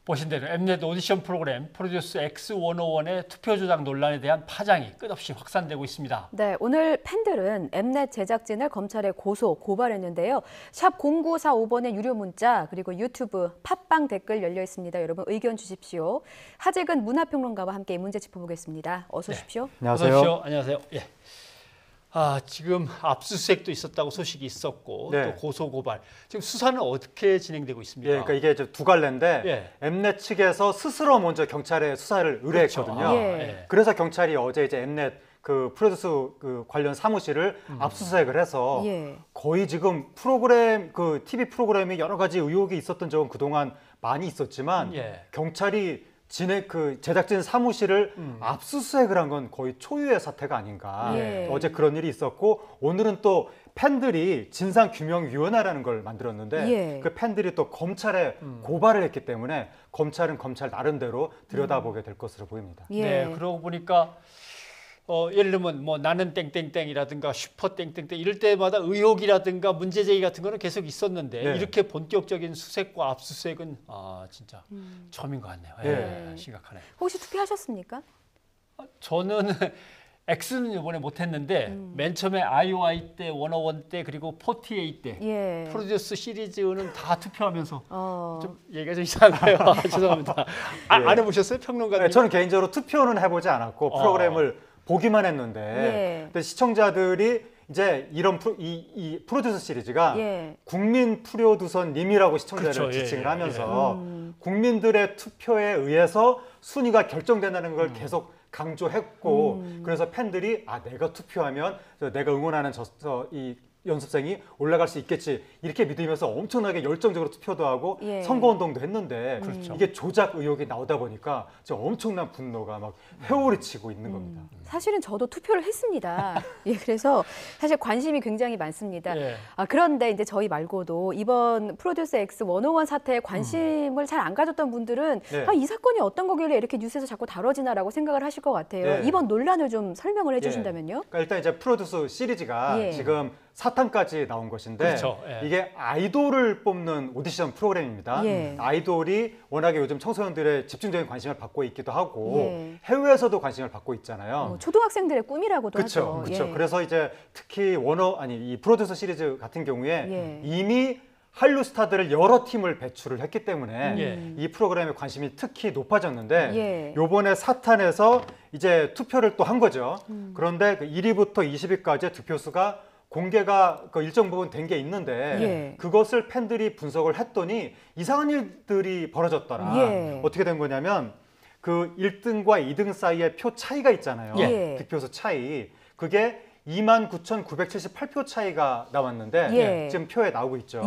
보신 대로 엠넷 오디션 프로그램 프로듀스 X101의 투표 조작 논란에 대한 파장이 끝없이 확산되고 있습니다. 네, 오늘 팬들은 엠넷 제작진을 검찰에 고소, 고발했는데요. 샵 0945번의 유료 문자 그리고 유튜브, 팟빵 댓글 열려 있습니다. 여러분 의견 주십시오. 하재근 문화평론가와 함께 이 문제 짚어보겠습니다. 어서 오십시오. 네. 안녕하세요. 안녕하세요. 예. 지금 압수수색도 있었다고 소식이 있었고 네. 또 고소 고발. 지금 수사는 어떻게 진행되고 있습니까? 그러니까 이게 이제 두 갈래인데 엠넷 측에서 스스로 먼저 경찰에 수사를 의뢰했거든요. 그렇죠. 그래서 경찰이 어제 이제 엠넷 그 프로듀스 그 관련 사무실을 압수수색을 해서 거의 지금 프로그램 그 TV 프로그램이 여러 가지 의혹이 있었던 적은 그동안 많이 있었지만 경찰이 제작진 사무실을 압수수색을 한 건 거의 초유의 사태가 아닌가. 어제 그런 일이 있었고 오늘은 또 팬들이 진상규명위원회라는 걸 만들었는데 그 팬들이 또 검찰에 고발을 했기 때문에 검찰은 검찰 나름대로 들여다보게 될 것으로 보입니다. 네, 그러고 보니까 예를 들면 뭐 나는 땡땡땡이라든가 슈퍼 땡땡땡 이럴 때마다 의혹이라든가 문제 제기 같은 거는 계속 있었는데 이렇게 본격적인 수색과 압수수색은 진짜 처음인 것 같네요. 심각하네요. 혹시 투표하셨습니까? 저는 X는 이번에 못했는데 맨 처음에 IOI 때, 101 때 그리고 48 때 프로듀스 시리즈는 다 투표하면서 좀 얘기가 좀 이상해요. 죄송합니다. 안 해보셨어요? 평론가님? 네, 저는 개인적으로 투표는 해보지 않았고 프로그램을 보기만 했는데 근데 시청자들이 이제 이런 이 프로듀서 시리즈가 국민 프로듀서님이라고 시청자를 지칭을 하면서 국민들의 투표에 의해서 순위가 결정된다는 걸 계속 강조했고 그래서 팬들이 내가 투표하면 내가 응원하는 이 연습생이 올라갈 수 있겠지 이렇게 믿으면서 엄청나게 열정적으로 투표도 하고 선거운동도 했는데 이게 조작 의혹이 나오다 보니까 엄청난 분노가 막 회오리치고 있는 겁니다. 사실은 저도 투표를 했습니다. 그래서 사실 관심이 굉장히 많습니다. 그런데 이제 저희 말고도 이번 프로듀스 X101 사태에 관심을 잘 안 가졌던 분들은 이 사건이 어떤 거길래 이렇게 뉴스에서 자꾸 다뤄지나라고 생각을 하실 것 같아요. 이번 논란을 좀 설명을 해주신다면요. 그러니까 일단 이제 프로듀스 시리즈가 지금 4탄까지 나온 것인데 이게 아이돌을 뽑는 오디션 프로그램입니다. 아이돌이 워낙에 요즘 청소년들의 집중적인 관심을 받고 있기도 하고 해외에서도 관심을 받고 있잖아요. 초등학생들의 꿈이라고도 하죠. 그렇죠. 그래서 이제 특히 이 프로듀서 시리즈 같은 경우에 이미 한류 스타들을 여러 팀을 배출을 했기 때문에 이 프로그램에 관심이 특히 높아졌는데 요번에 4탄에서 이제 투표를 또 한 거죠. 그런데 1위부터 20위까지의 득표수가 공개가 일정 부분 된 게 있는데 그것을 팬들이 분석을 했더니 이상한 일들이 벌어졌더라. 어떻게 된 거냐면 그 1등과 2등 사이에 표 차이가 있잖아요. 득표수 차이. 그게 29,978표 차이가 나왔는데 지금 표에 나오고 있죠.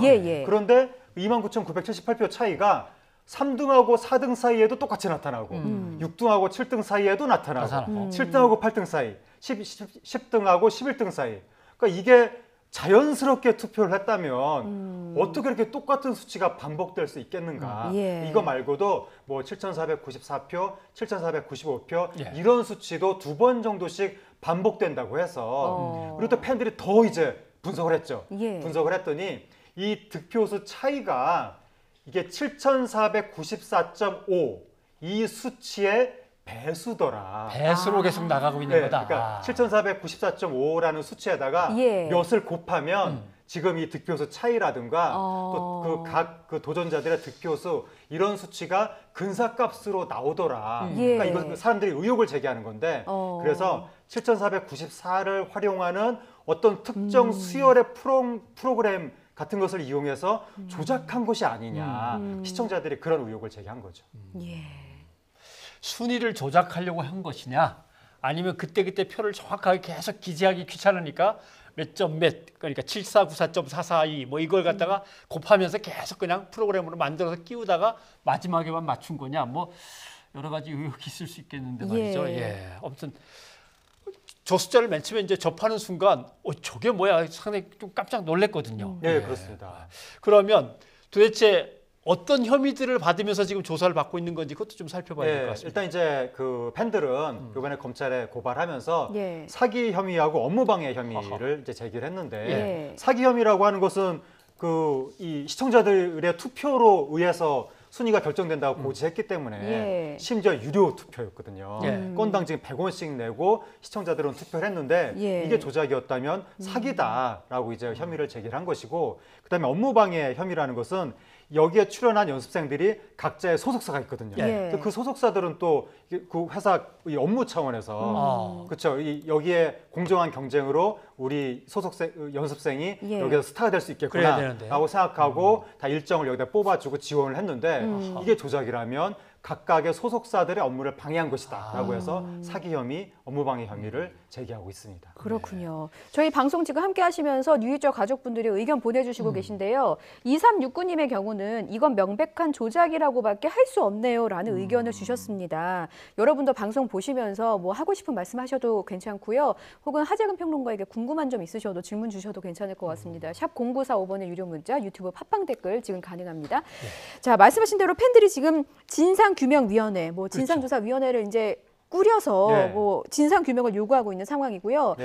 그런데 29,978표 차이가 3등하고 4등 사이에도 똑같이 나타나고 6등하고 7등 사이에도 나타나고 7등하고 8등 사이, 10등하고 11등 사이. 그러니까 이게 자연스럽게 투표를 했다면 어떻게 이렇게 똑같은 수치가 반복될 수 있겠는가. 이거 말고도 뭐 7,494표, 7,495표 이런 수치도 2번 정도씩 반복된다고 해서 그리고 또 팬들이 더 이제 분석을 했죠. 분석을 했더니 이 득표수 차이가 이게 7,494.5 이 수치의 배수더라. 배수로 계속 나가고 있는 거다. 그러니까 7,494.5라는 수치에다가 몇을 곱하면 지금 이 득표수 차이라든가 또 각 도전자들의 득표수 이런 수치가 근사값으로 나오더라. 그러니까 이건 사람들이 의혹을 제기하는 건데 그래서 7,494를 활용하는 어떤 특정 수열의 프로그램 같은 것을 이용해서 조작한 것이 아니냐. 시청자들이 그런 의혹을 제기한 거죠. 순위를 조작하려고 한 것이냐 아니면 그때그때 표를 정확하게 계속 기재하기 귀찮으니까 몇 점 몇 그러니까 7494.442 뭐 이걸 갖다가 곱하면서 계속 그냥 프로그램으로 만들어서 끼우다가 마지막에만 맞춘 거냐 뭐 여러 가지 의혹이 있을 수 있겠는데 말이죠. 아무튼 저 숫자를 맨 처음에 이제 접하는 순간 저게 뭐야 상당히 좀 깜짝 놀랐거든요. 그렇습니다. 그러면 도대체 어떤 혐의들을 받으면서 지금 조사를 받고 있는 건지 그것도 좀 살펴봐야 될 것 같습니다. 일단 이제 그 팬들은 이번에 검찰에 고발하면서 사기 혐의하고 업무방해 혐의를 이제 제기를 했는데 사기 혐의라고 하는 것은 이 시청자들의 투표로 의해서 순위가 결정된다고 고지했기 때문에 심지어 유료 투표였거든요. 건당 지금 100원씩 내고 시청자들은 투표를 했는데 이게 조작이었다면 사기다라고 이제 혐의를 제기한 것이고, 그다음에 업무방해 혐의라는 것은 여기에 출연한 연습생들이 각자의 소속사가 있거든요. 그 소속사들은 또 그 회사 이 업무 차원에서 그렇죠. 여기에 공정한 경쟁으로 우리 연습생이 여기서 스타가 될 수 있겠구나라고 생각하고 다 일정을 여기다 뽑아주고 지원을 했는데 이게 조작이라면 각각의 소속사들의 업무를 방해한 것이다라고 해서 사기 혐의, 업무방해 혐의를 제기하고 있습니다. 그렇군요. 저희 방송 지금 함께 하시면서 뉴이저 가족분들이 의견 보내주시고 계신데요. 2369님의 경우는 이건 명백한 조작이라고밖에 할 수 없네요라는 의견을 주셨습니다. 여러분도 방송 보시면서 뭐 하고 싶은 말씀하셔도 괜찮고요. 혹은 하재근 평론가에게 궁금한 점 있으셔도 질문 주셔도 괜찮을 것 같습니다. 샵 0945번의 유료 문자, 유튜브 팟빵 댓글 지금 가능합니다. 자, 말씀하신 대로 팬들이 지금 진상규명위원회, 뭐 진상조사위원회를 이제 꾸려서 뭐 진상 규명을 요구하고 있는 상황이고요.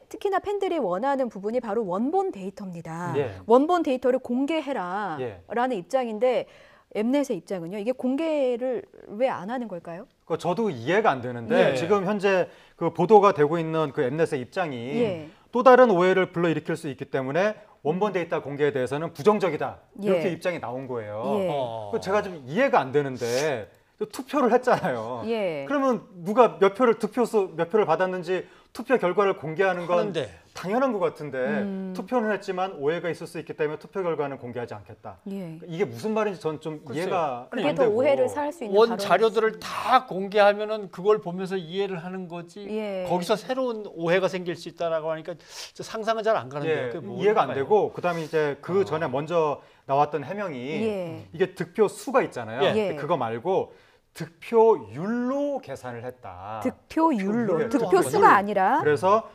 특히나 팬들이 원하는 부분이 바로 원본 데이터입니다. 원본 데이터를 공개해라라는 입장인데 엠넷의 입장은요. 이게 공개를 왜 안 하는 걸까요? 저도 이해가 안 되는데 지금 현재 그 보도가 되고 있는 그 엠넷의 입장이 또 다른 오해를 불러일으킬 수 있기 때문에 원본 데이터 공개에 대해서는 부정적이다. 이렇게 입장이 나온 거예요. 제가 좀 이해가 안 되는데 투표를 했잖아요. 그러면 누가 득표수 몇 표를 받았는지 투표 결과를 공개하는 건 당연한 것 같은데 투표는 했지만 오해가 있을 수 있기 때문에 투표 결과는 공개하지 않겠다. 이게 무슨 말인지 전 좀 이해가 안 되고. 그게 더 오해를 살 수 있는 원 자료들을 다 공개하면은 그걸 보면서 이해를 하는 거지. 거기서 새로운 오해가 생길 수 있다라고 하니까 상상은 잘 안 가는데요. 이해가 안 되고 그다음에 이제 그 전에 먼저 나왔던 해명이 이게 득표 수가 있잖아요. 그거 말고 득표율로 계산을 했다. 득표율로, 득표수가 아니라. 그래서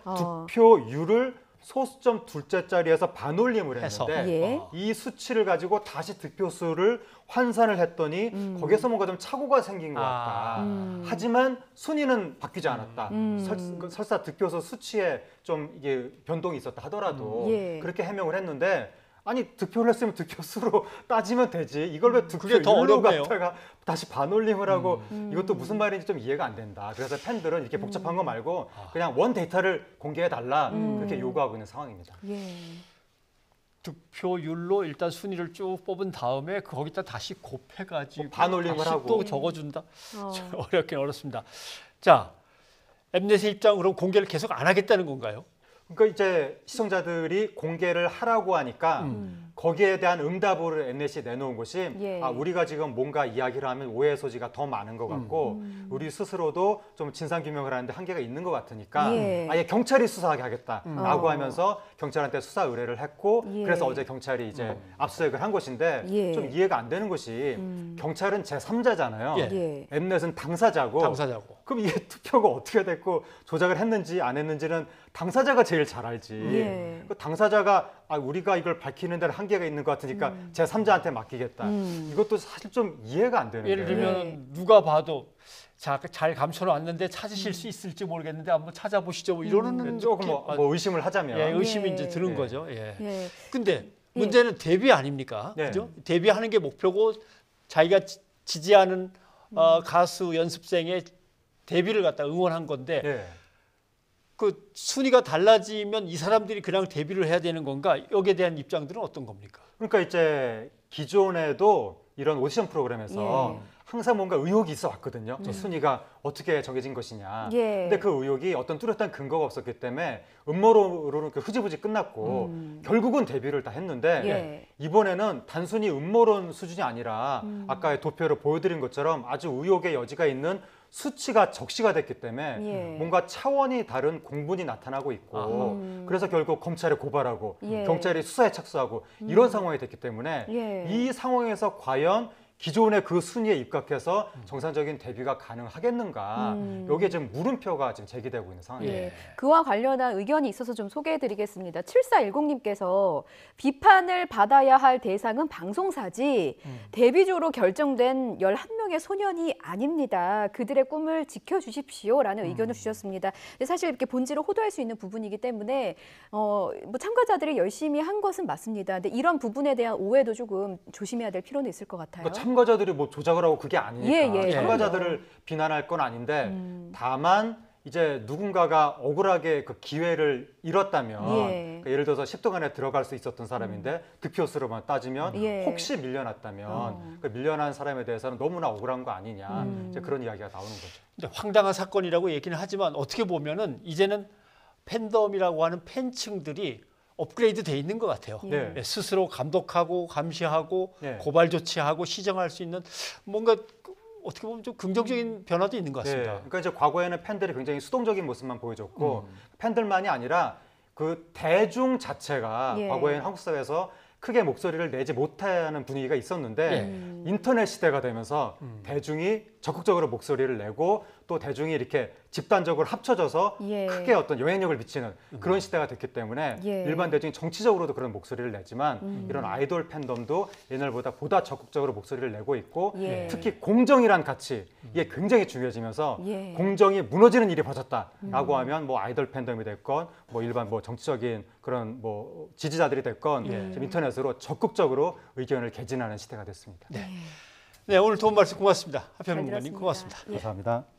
득표율을 소수점 둘째 자리에서 반올림을 했는데 이 수치를 가지고 다시 득표수를 환산을 했더니 거기서 뭔가 좀 착오가 생긴 것 같다. 하지만 순위는 바뀌지 않았다. 설사 득표수 수치에 좀 이게 변동이 있었다 하더라도 그렇게 해명을 했는데, 아니 득표를 했으면 득표수로 따지면 되지. 이걸 왜 득표율로 갖다가 다시 반올림을 하고 이것도 무슨 말인지 좀 이해가 안 된다. 그래서 팬들은 이렇게 복잡한 거 말고 그냥 원 데이터를 공개해달라 그렇게 요구하고 있는 상황입니다. 득표율로 일단 순위를 쭉 뽑은 다음에 거기다 다시 곱해가지고 반올림을 다시 하고 또 적어준다. 어렵긴 어렵습니다. 자, 엠넷의 입장 그럼 공개를 계속 안 하겠다는 건가요? 그러니까 이제 시청자들이 공개를 하라고 하니까 거기에 대한 응답을 엠넷이 내놓은 것이 우리가 지금 뭔가 이야기를 하면 오해 소지가 더 많은 것 같고 우리 스스로도 좀 진상규명을 하는데 한계가 있는 것 같으니까 아예 경찰이 수사하게 하겠다라고 하면서 경찰한테 수사 의뢰를 했고 그래서 어제 경찰이 이제 압수수색을 한 것인데 좀 이해가 안 되는 것이 경찰은 제3자잖아요. 엠넷은 당사자고. 그럼 이게 투표가 어떻게 됐고 조작을 했는지 안 했는지는 당사자가 제일 잘 알지. 그 당사자가 우리가 이걸 밝히는 데는 한계가 있는 것 같으니까 제3자한테 맡기겠다. 이것도 사실 좀 이해가 안 되는데. 예를 들면 누가 봐도 잘 감춰놨는데 찾으실 수 있을지 모르겠는데 한번 찾아보시죠. 뭐 이러는 조금 뭐 의심을 하자면 의심이 이제 드는 거죠. 근데 문제는 데뷔 아닙니까? 그죠? 데뷔하는 게 목표고 자기가 지지하는 가수 연습생의 데뷔를 갖다 응원한 건데 그 순위가 달라지면 이 사람들이 그냥 데뷔를 해야 되는 건가? 여기에 대한 입장들은 어떤 겁니까? 그러니까 이제 기존에도 이런 오디션 프로그램에서 항상 뭔가 의혹이 있어 왔거든요. 저 순위가 어떻게 정해진 것이냐. 근데 그 의혹이 어떤 뚜렷한 근거가 없었기 때문에 음모론으로는 흐지부지 끝났고 결국은 데뷔를 다 했는데 이번에는 단순히 음모론 수준이 아니라 아까의 도표를 보여드린 것처럼 아주 의혹의 여지가 있는 수치가 적시가 됐기 때문에 뭔가 차원이 다른 공분이 나타나고 있고 그래서 결국 검찰에 고발하고 경찰이 수사에 착수하고 이런 상황이 됐기 때문에 이 상황에서 과연 기존의 그 순위에 입각해서 정상적인 데뷔가 가능하겠는가. 여기에 지금 물음표가 지금 제기되고 있는 상황이에요. 그와 관련한 의견이 있어서 좀 소개해드리겠습니다. 7410님께서 비판을 받아야 할 대상은 방송사지 데뷔조로 결정된 11명의 소년이 아닙니다. 그들의 꿈을 지켜주십시오라는 의견을 주셨습니다. 근데 사실 이렇게 본질을 호도할 수 있는 부분이기 때문에 뭐 참가자들이 열심히 한 것은 맞습니다. 근데 이런 부분에 대한 오해도 조금 조심해야 될 필요는 있을 것 같아요. 참가자들이 뭐 조작을 하고 그게 아니니까 참가자들을 그럼요. 비난할 건 아닌데 다만 이제 누군가가 억울하게 그 기회를 잃었다면 그러니까 예를 들어서 10등안에 들어갈 수 있었던 사람인데 득표수로만 따지면 혹시 밀려났다면 그 밀려난 사람에 대해서는 너무나 억울한 거 아니냐 이제 그런 이야기가 나오는 거죠. 근데 황당한 사건이라고 얘기는 하지만 어떻게 보면은 이제는 팬덤이라고 하는 팬층들이 업그레이드 돼 있는 것 같아요. 스스로 감독하고 감시하고 고발 조치하고 시정할 수 있는 뭔가 어떻게 보면 좀 긍정적인 변화도 있는 것 같습니다. 그러니까 이제 과거에는 팬들이 굉장히 수동적인 모습만 보여줬고 팬들만이 아니라 그 대중 자체가 과거에는 한국 사회에서 크게 목소리를 내지 못하는 분위기가 있었는데 인터넷 시대가 되면서 대중이 적극적으로 목소리를 내고 또 대중이 이렇게 집단적으로 합쳐져서 크게 어떤 영향력을 미치는 그런 시대가 됐기 때문에 일반 대중이 정치적으로도 그런 목소리를 내지만 이런 아이돌 팬덤도 옛날보다 보다 적극적으로 목소리를 내고 있고 특히 공정이란 가치 이게 굉장히 중요해지면서 공정이 무너지는 일이 벌어졌다라고 하면 뭐 아이돌 팬덤이 됐건 뭐 일반 뭐 정치적인 그런 뭐 지지자들이 됐건 좀 인터넷으로 적극적으로 의견을 개진하는 시대가 됐습니다. 네, 오늘 도움 말씀 고맙습니다. 하평론가님 고맙습니다. 감사합니다.